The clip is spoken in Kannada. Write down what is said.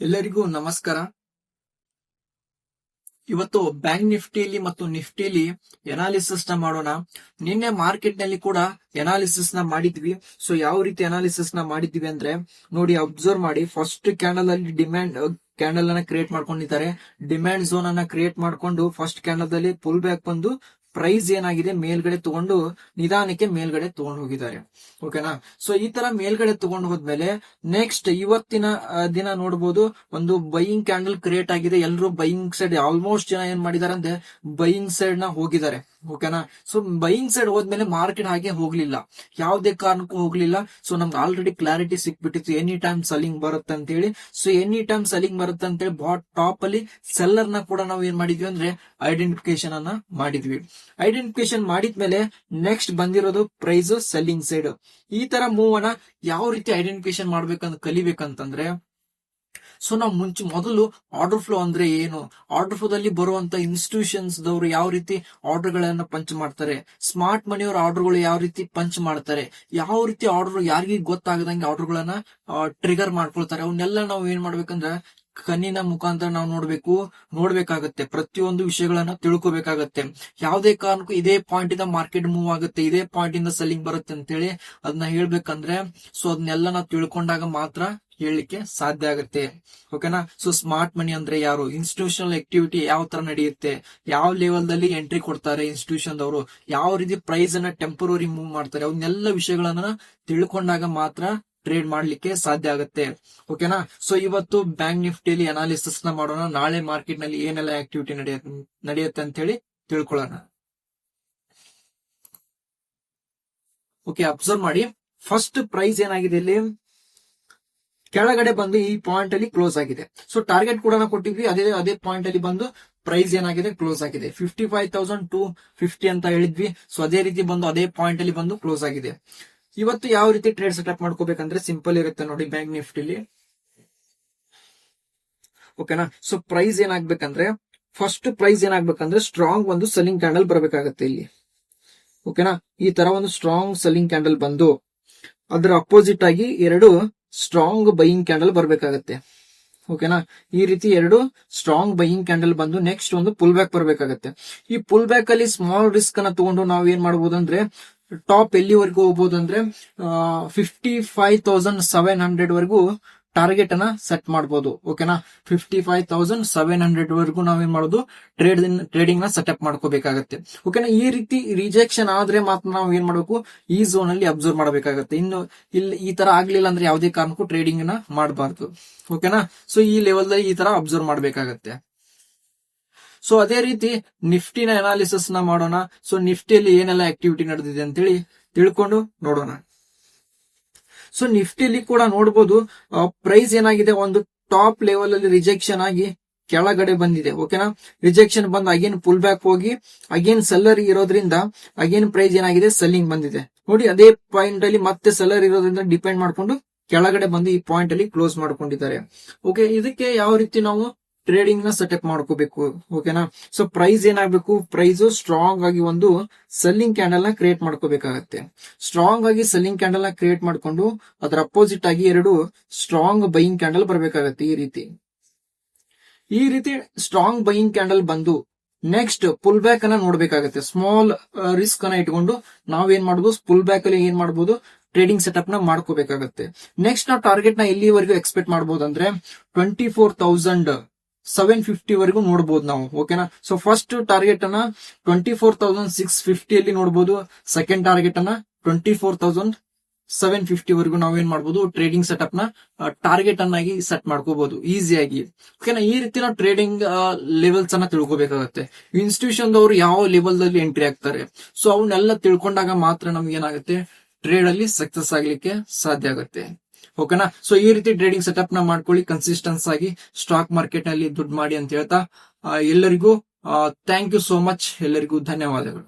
ಎಲ್ಲರಿಗೂ ನಮಸ್ಕಾರ. ಇವತ್ತು ಬ್ಯಾಂಕ್ ನಿಫ್ಟಿಲಿ ಮತ್ತು ನಿಫ್ಟಿಲಿ ಎನಾಲಿಸಿಸ್ ನ ಮಾಡೋಣ. ನಿನ್ನೆ ಮಾರ್ಕೆಟ್ ನಲ್ಲಿ ಕೂಡ ಎನಾಲಿಸಿಸ್ ನ ಮಾಡಿದ್ವಿ. ಸೊ ಯಾವ ರೀತಿ ಎನಾಲಿಸಿಸ್ ನ ಮಾಡಿದ್ವಿ ಅಂದ್ರೆ ನೋಡಿ, ಅಬ್ಸರ್ವ್ ಮಾಡಿ. ಫಸ್ಟ್ ಕ್ಯಾಂಡಲ್ ಅಲ್ಲಿ ಡಿಮ್ಯಾಂಡ್ ಕ್ಯಾಂಡಲ್ ಅನ್ನ ಕ್ರಿಯೇಟ್ ಮಾಡ್ಕೊಂಡಿದ್ದಾರೆ. ಡಿಮ್ಯಾಂಡ್ ಝೋನ್ ಅನ್ನ ಕ್ರಿಯೇಟ್ ಮಾಡ್ಕೊಂಡು ಫಸ್ಟ್ ಕ್ಯಾಂಡಲ್ ದಲ್ಲಿ ಪುಲ್ ಬ್ಯಾಕ್ ಬಂದು ಪ್ರೈಸ್ ಏನಾಗಿದೆ ಮೇಲ್ಗಡೆ ತಗೊಂಡು ನಿಧಾನಕ್ಕೆ ಮೇಲ್ಗಡೆ ತಗೊಂಡು ಹೋಗಿದ್ದಾರೆ. ಓಕೆನಾ. ಸೊ ಈ ತರ ಮೇಲ್ಗಡೆ ತಗೊಂಡು ಹೋದ್ಮೇಲೆ ನೆಕ್ಸ್ಟ್ ಇವತ್ತಿನ ದಿನ ನೋಡಬಹುದು, ಒಂದು ಬೈಯಿಂಗ್ ಕ್ಯಾಂಡಲ್ ಕ್ರಿಯೇಟ್ ಆಗಿದೆ. ಎಲ್ಲರೂ ಬೈಯಿಂಗ್ ಸೈಡ್, ಆಲ್ಮೋಸ್ಟ್ ಜನ ಏನ್ ಮಾಡಿದಾರೆ ಅಂದ್ರೆ ಬೈಯಿಂಗ್ ಸೈಡ್ ನ ಹೋಗಿದ್ದಾರೆ. ಓಕೆನಾ. ಸೊ ಬೈಯಿಂಗ್ ಸೈಡ್ ಹೋದ್ಮೇಲೆ ಮಾರ್ಕೆಟ್ ಹಾಗೆ ಹೋಗ್ಲಿಲ್ಲ, ಯಾವುದೇ ಕಾರಣಕ್ಕೂ ಹೋಗ್ಲಿಲ್ಲ. ಸೊ ನಮ್ಗೆ ಆಲ್ರೆಡಿ ಕ್ಲಾರಿಟಿ ಸಿಕ್ಬಿಟ್ಟಿತ್ತು ಎನಿ ಟೈಮ್ ಸೆಲ್ಲಿಂಗ್ ಬರುತ್ತೆ ಅಂತ ಹೇಳಿ. ಸೊ ಎನಿ ಟೈಮ್ ಸೆಲ್ಲಿಂಗ್ ಬರುತ್ತೆ ಅಂತ ಹೇಳಿ ಟಾಪ್ ಅಲ್ಲಿ ಸೆಲ್ಲರ್ ನ ಕೂಡ ನಾವು ಏನ್ ಮಾಡಿದ್ವಿ ಅಂದ್ರೆ ಐಡೆಂಟಿಫಿಕೇಶನ್ ಅನ್ನ ಮಾಡಿದ್ವಿ. ಐಡೆಂಟಿಫಿಕೇಶನ್ ಮಾಡಿದ್ಮೇಲೆ ನೆಕ್ಸ್ಟ್ ಬಂದಿರೋದು ಪ್ರೈಸ್ ಸೆಲ್ಲಿಂಗ್ ಸೈಡ್. ಈ ತರ ಮೂವ್ ಅನ್ನ ಯಾವ ರೀತಿ ಐಡೆಂಟಿಫಿಕೇಶನ್ ಮಾಡ್ಬೇಕಂತ ಕಲಿಬೇಕಂತಂದ್ರೆ, ಸೊ ನಾವು ಮೊದಲು ಆರ್ಡರ್ ಫ್ಲೋ ಅಂದ್ರೆ ಏನು, ಆರ್ಡರ್ ಫ್ಲೋದಲ್ಲಿ ಬರುವಂತ ಇನ್ಸ್ಟಿಟ್ಯೂಷನ್ಸ್ ದವರು ಯಾವ ರೀತಿ ಆರ್ಡರ್ ಗಳನ್ನ ಪಂಚ್ ಮಾಡ್ತಾರೆ, ಸ್ಮಾರ್ಟ್ ಮನಿ ಅವರ ಆರ್ಡರ್ ಗಳು ಯಾವ ರೀತಿ ಪಂಚ್ ಮಾಡ್ತಾರೆ, ಯಾವ ರೀತಿ ಆರ್ಡರ್ ಯಾರಿಗೆ ಗೊತ್ತಾಗದಂಗೆ ಆರ್ಡರ್ ಗಳನ್ನ ಟ್ರಿಗರ್ ಮಾಡ್ಕೊಳ್ತಾರೆ, ಅವನ್ನೆಲ್ಲ ನಾವು ಏನ್ ಮಾಡ್ಬೇಕಂದ್ರೆ ಕಣ್ಣಿನ ಮುಖಾಂತರ ನಾವು ನೋಡ್ಬೇಕಾಗತ್ತೆ. ಪ್ರತಿಯೊಂದು ವಿಷಯಗಳನ್ನ ತಿಳ್ಕೊಬೇಕಾಗತ್ತೆ. ಯಾವುದೇ ಕಾರಣಕ್ಕೂ ಇದೇ ಪಾಯಿಂಟ್ ಇಂದ ಮಾರ್ಕೆಟ್ ಮೂವ್ ಆಗುತ್ತೆ, ಇದೇ ಪಾಯಿಂಟ್ ಇಂದ ಸೆಲ್ಲಿಂಗ್ ಬರುತ್ತೆ ಅಂತೇಳಿ ಅದನ್ನ ಹೇಳ್ಬೇಕಂದ್ರೆ ಸೊ ಅದನ್ನೆಲ್ಲ ನಾವು ತಿಳ್ಕೊಂಡಾಗ ಮಾತ್ರ ಹೇಳಲಿಕ್ಕೆ ಸಾಧ್ಯ ಆಗುತ್ತೆ. ಓಕೆನಾ. ಸೊ ಸ್ಮಾರ್ಟ್ ಮನಿ ಅಂದ್ರೆ ಯಾರು, ಇನ್ಸ್ಟಿಟ್ಯೂಷನಲ್ ಆಕ್ಟಿವಿಟಿ ಯಾವ ತರ ನಡೆಯುತ್ತೆ, ಯಾವ ಲೆವೆಲ್ ದಲ್ಲಿ ಎಂಟ್ರಿ ಕೊಡ್ತಾರೆ ಇನ್ಸ್ಟಿಟ್ಯೂಷನ್ ದವರು, ಯಾವ ರೀತಿ ಪ್ರೈಸ್ ಅನ್ನ ಟೆಂಪರರಿ ಮೂವ್ ಮಾಡ್ತಾರೆ, ಅವನ್ನೆಲ್ಲ ವಿಷಯಗಳನ್ನ ತಿಳ್ಕೊಂಡಾಗ ಮಾತ್ರ ಟ್ರೇಡ್ ಮಾಡ್ಲಿಕ್ಕೆ ಸಾಧ್ಯ ಆಗುತ್ತೆ. ಓಕೆನಾ. ಸೊ ಇವತ್ತು ಬ್ಯಾಂಕ್ ನಿಫ್ಟಿಯಲ್ಲಿ ಅನಾಲಿಸಿಸ್ ನ ಮಾಡೋಣ. ನಾಳೆ ಮಾರ್ಕೆಟ್ ನಲ್ಲಿ ಏನೆಲ್ಲ ಆಕ್ಟಿವಿಟಿ ನಡೆಯುತ್ತೆ ಅಂತ ಹೇಳಿ ತಿಳ್ಕೊಳ್ಳೋಣ. ಓಕೆ, ಅಬ್ಸರ್ವ್ ಮಾಡಿ. ಫಸ್ಟ್ ಪ್ರೈಸ್ ಏನಾಗಿದೆ, ಇಲ್ಲಿ ಕೆಳಗಡೆ ಬಂದು ಈ ಪಾಯಿಂಟ್ ಅಲ್ಲಿ ಕ್ಲೋಸ್ ಆಗಿದೆ. ಸೊ ಟಾರ್ಗೆಟ್ ಕೂಡ ಕೊಟ್ಟಿದ್ವಿ, ಅದೇ ಪಾಯಿಂಟ್ ಅಲ್ಲಿ ಬಂದು ಪ್ರೈಸ್ ಏನಾಗಿದೆ ಕ್ಲೋಸ್ ಆಗಿದೆ. 55,250 ಅಂತ ಹೇಳಿದ್ವಿ. ಸೊ ಅದೇ ರೀತಿ ಬಂದು ಅದೇ ಪಾಯಿಂಟ್ ಅಲ್ಲಿ ಬಂದು ಕ್ಲೋಸ್ ಆಗಿದೆ. ಇವತ್ತು ಯಾವ ರೀತಿ ಟ್ರೇಡ್ ಸೆಟಪ್ ಮಾಡ್ಕೋಬೇಕಂದ್ರೆ ಸಿಂಪಲ್ ಇರುತ್ತೆ ನೋಡಿ ಬ್ಯಾಂಕ್ ನಿಫ್ಟಿಲಿ. ಓಕೆನಾ. ಸೊ ಪ್ರೈಸ್ ಏನಾಗ್ಬೇಕಂದ್ರೆ, ಫಸ್ಟ್ ಪ್ರೈಸ್ ಏನಾಗ್ಬೇಕಂದ್ರೆ ಸ್ಟ್ರಾಂಗ್ ಒಂದು ಸೆಲ್ಲಿಂಗ್ ಕ್ಯಾಂಡಲ್ ಬರಬೇಕಾಗತ್ತೆ ಇಲ್ಲಿ. ಓಕೆನಾ. ಈ ತರ ಒಂದು ಸ್ಟ್ರಾಂಗ್ ಸೆಲ್ಲಿಂಗ್ ಕ್ಯಾಂಡಲ್ ಬಂದು ಅದರ ಅಪೋಸಿಟ್ ಆಗಿ ಎರಡು ಸ್ಟ್ರಾಂಗ್ ಬೈಯಿಂಗ್ ಕ್ಯಾಂಡಲ್ ಬರ್ಬೇಕಾಗತ್ತೆ. ಓಕೆನಾ. ಈ ರೀತಿ ಎರಡು ಸ್ಟ್ರಾಂಗ್ ಬೈಯಿಂಗ್ ಕ್ಯಾಂಡಲ್ ಬಂದು ನೆಕ್ಸ್ಟ್ ಒಂದು ಪುಲ್ ಬ್ಯಾಕ್ ಬರಬೇಕಾಗತ್ತೆ. ಈ ಪುಲ್ ಬ್ಯಾಕ್ ಅಲ್ಲಿ ಸ್ಮಾಲ್ ರಿಸ್ಕ್ ಅನ್ನ ತಗೊಂಡು ನಾವು ಏನ್ ಮಾಡಬಹುದು ಅಂದ್ರೆ ಟಾಪ್ ಎಲ್ಲಿವರೆಗೂ ಹೋಗಬಹುದು ಅಂದ್ರೆ 55,700 ವರೆಗೂ ಟಾರ್ಗೆಟ್ ಅನ್ನ ಸೆಟ್ ಮಾಡಬಹುದು. ಓಕೆನಾ. 55,700 ವರೆಗೂ ನಾವೇನ್ ಮಾಡೋದು ಟ್ರೇಡಿಂಗ್ ನ ಸೆಟಪ್ ಮಾಡ್ಕೋಬೇಕಾಗತ್ತೆ. ಓಕೆನಾ. ಈ ರೀತಿ ರಿಜೆಕ್ಷನ್ ಆದ್ರೆ ಮಾತ್ರ ನಾವು ಏನ್ ಮಾಡಬೇಕು, ಈ ಝೋನ್ ಅಲ್ಲಿ ಅಬ್ಸರ್ವ್ ಮಾಡಬೇಕಾಗತ್ತೆ. ಇನ್ನು ಇಲ್ಲಿ ಈ ತರ ಆಗ್ಲಿಲ್ಲ ಅಂದ್ರೆ ಯಾವುದೇ ಕಾರಣಕ್ಕೂ ಟ್ರೇಡಿಂಗ್ ನ ಮಾಡಬಾರ್ದು. ಓಕೆನಾ. ಸೊ ಈ ಲೆವೆಲ್ ದಲ್ಲಿ ಈ ತರ ಅಬ್ಸರ್ವ್ ಮಾಡಬೇಕಾಗತ್ತೆ. ಸೊ ಅದೇ ರೀತಿ ನಿಫ್ಟಿನ ಅನಾಲಿಸಿಸ್ ನ ಮಾಡೋಣ. ಸೊ ನಿಫ್ಟಿಯಲ್ಲಿ ಏನೆಲ್ಲ ಆಕ್ಟಿವಿಟಿ ನಡೆದಿದೆ ಅಂತೇಳಿ ತಿಳ್ಕೊಂಡು ನೋಡೋಣ. ಸೊ ನಿಫ್ಟಿಲಿ ಕೂಡ ನೋಡಬಹುದು, ಪ್ರೈಸ್ ಏನಾಗಿದೆ, ಒಂದು ಟಾಪ್ ಲೆವೆಲ್ ಅಲ್ಲಿ ರಿಜೆಕ್ಷನ್ ಆಗಿ ಕೆಳಗಡೆ ಬಂದಿದೆ. ಓಕೆನಾ. ರಿಜೆಕ್ಷನ್ ಬಂದು ಅಗೇನ್ ಪುಲ್ ಬ್ಯಾಕ್ ಹೋಗಿ ಅಗೇನ್ ಸೆಲ್ಲರ್ ಇರೋದ್ರಿಂದ ಅಗೇನ್ ಪ್ರೈಸ್ ಏನಾಗಿದೆ ಸೆಲ್ಲಿಂಗ್ ಬಂದಿದೆ ನೋಡಿ. ಅದೇ ಪಾಯಿಂಟ್ ಅಲ್ಲಿ ಮತ್ತೆ ಸೆಲ್ಲರ್ ಇರೋದ್ರಿಂದ ಡಿಪೆಂಡ್ ಮಾಡ್ಕೊಂಡು ಕೆಳಗಡೆ ಬಂದು ಈ ಪಾಯಿಂಟ್ ಅಲ್ಲಿ ಕ್ಲೋಸ್ ಮಾಡ್ಕೊಂಡಿದ್ದಾರೆ. ಓಕೆ, ಇದಕ್ಕೆ ಯಾವ ರೀತಿ ನಾವು ಟ್ರೇಡಿಂಗ್ ನ ಸೆಟಪ್ ಮಾಡ್ಕೋಬೇಕು. ಓಕೆನಾ. ಸೊ ಪ್ರೈಸ್ ಏನಾಗಬೇಕು, ಪ್ರೈಸ್ ಸ್ಟ್ರಾಂಗ್ ಆಗಿ ಒಂದು ಸೆಲ್ಲಿಂಗ್ ಕ್ಯಾಂಡಲ್ ನ ಕ್ರಿಯೇಟ್ ಮಾಡ್ಕೋಬೇಕಾಗತ್ತೆ. ಸ್ಟ್ರಾಂಗ್ ಆಗಿ ಸೆಲ್ಲಿಂಗ್ ಕ್ಯಾಂಡಲ್ ನ ಕ್ರಿಯೇಟ್ ಮಾಡ್ಕೊಂಡು ಅದರ ಅಪೋಸಿಟ್ ಆಗಿ ಎರಡು ಸ್ಟ್ರಾಂಗ್ ಬೈಯಿಂಗ್ ಕ್ಯಾಂಡಲ್ ಬರಬೇಕಾಗತ್ತೆ. ಈ ರೀತಿ ಸ್ಟ್ರಾಂಗ್ ಬೈಯಿಂಗ್ ಕ್ಯಾಂಡಲ್ ಬಂದು ನೆಕ್ಸ್ಟ್ ಪುಲ್ ಬ್ಯಾಕ್ ಅನ್ನ ನೋಡ್ಬೇಕಾಗತ್ತೆ. ಸ್ಮಾಲ್ ರಿಸ್ಕ್ ಅನ್ನ ಇಟ್ಕೊಂಡು ನಾವೇನ್ ಮಾಡಬಹುದು, ಪುಲ್ ಬ್ಯಾಕ್ ಅಲ್ಲಿ ಏನ್ ಮಾಡಬಹುದು, ಟ್ರೇಡಿಂಗ್ ಸೆಟಪ್ ನ ಮಾಡ್ಕೋಬೇಕಾಗತ್ತೆ. ನೆಕ್ಸ್ಟ್ ನಾವು ಟಾರ್ಗೆಟ್ ನ ಎಲ್ಲಿವರೆಗೂ ಎಕ್ಸ್ಪೆಕ್ಟ್ ಮಾಡಬಹುದು ಅಂದ್ರೆ 24,750 ವರೆಗೂ ನೋಡಬಹುದು ನಾವು. ಓಕೆನಾ. ಸೊ ಫಸ್ಟ್ ಟಾರ್ಗೆಟ್ ಅನ್ನ 24,650 ಅಲ್ಲಿ ನೋಡಬಹುದು. ಸೆಕೆಂಡ್ ಟಾರ್ಗೆಟ್ ಅನ್ನ 24,750 ವರೆಗೂ ನಾವೇನ್ ಮಾಡಬಹುದು, ಟ್ರೇಡಿಂಗ್ ಸೆಟಪ್ ನ ಟಾರ್ಗೆಟ್ ಅನ್ನಾಗಿ ಸೆಟ್ ಮಾಡ್ಕೋಬಹುದು ಈಸಿಯಾಗಿ. ಓಕೆನಾ. ಈ ರೀತಿ ನಾವು ಟ್ರೇಡಿಂಗ್ ಲೆವೆಲ್ಸ್ ಅನ್ನ ತಿಳ್ಕೊಬೇಕಾಗತ್ತೆ. ಇನ್ಸ್ಟಿಟ್ಯೂಷನ್ ದವರು ಯಾವ ಲೆವೆಲ್ ದಲ್ಲಿ ಎಂಟ್ರಿ ಆಗ್ತಾರೆ, ಸೊ ಅವನ್ನೆಲ್ಲ ತಿಳ್ಕೊಂಡಾಗ ಮಾತ್ರ ನಮ್ಗೆ ಏನಾಗುತ್ತೆ, ಟ್ರೇಡ್ ಅಲ್ಲಿ ಸಕ್ಸಸ್ ಆಗ್ಲಿಕ್ಕೆ ಸಾಧ್ಯ ಆಗುತ್ತೆ. ಓಕೆನಾ. ಸೊ ಈ ರೀತಿ ಟ್ರೇಡಿಂಗ್ ಸೆಟಪ್ ನ ಮಾಡ್ಕೊಳ್ಳಿ, ಕನ್ಸಿಸ್ಟೆನ್ಸ್ ಆಗಿ ಸ್ಟಾಕ್ ಮಾರ್ಕೆಟ್ ನಲ್ಲಿ ದುಡ್ಡು ಮಾಡಿ ಅಂತ ಹೇಳ್ತಾ ಎಲ್ಲರಿಗೂ ಥ್ಯಾಂಕ್ ಯು ಸೋ ಮಚ್. ಎಲ್ಲರಿಗೂ ಧನ್ಯವಾದಗಳು.